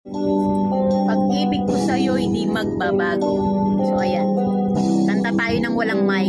Pag-ibig ko sa'yo hindi magbabago. So ayan, kanta tayo ng walang mic.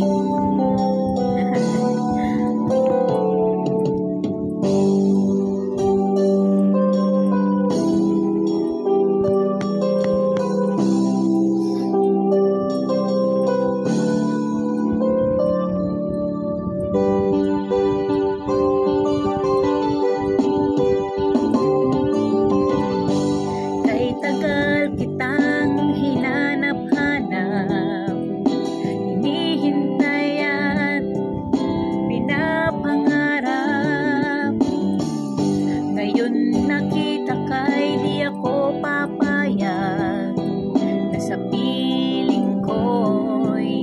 Nakita ka'y di ako papayag na sa piling ko'y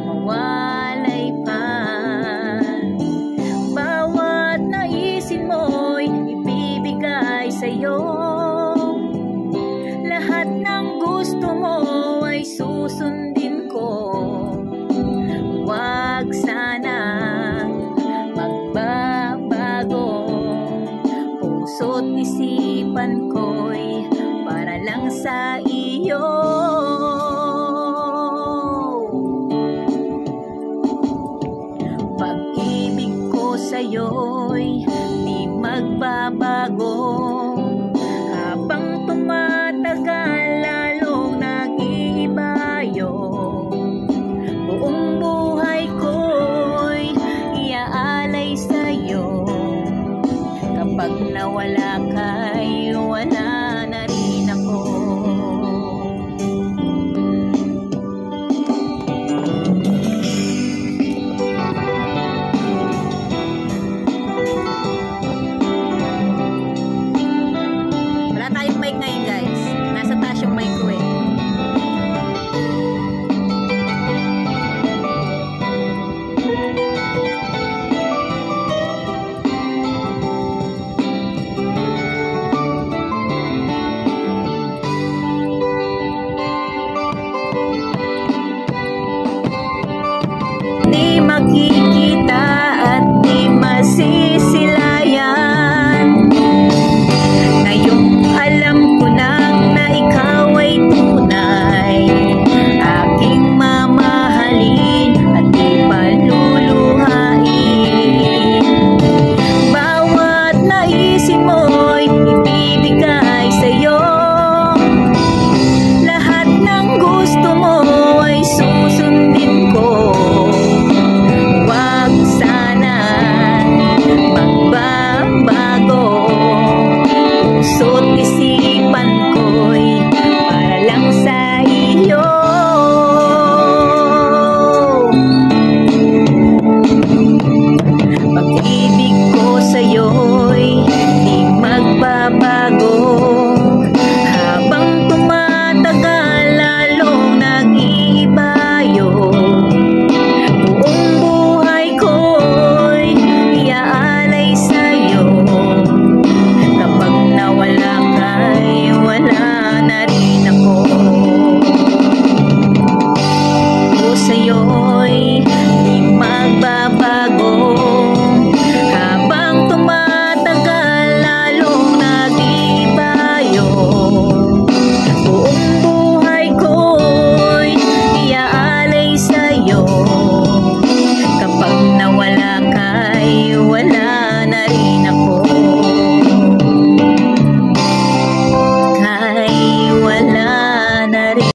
mawalay pa. Bawat naisin mo'y ibibigay sa'yo, lahat ng gusto mo ay susundin ko. Huwag sanang magbabago, puso't isipan ko'y para lang sa iyo.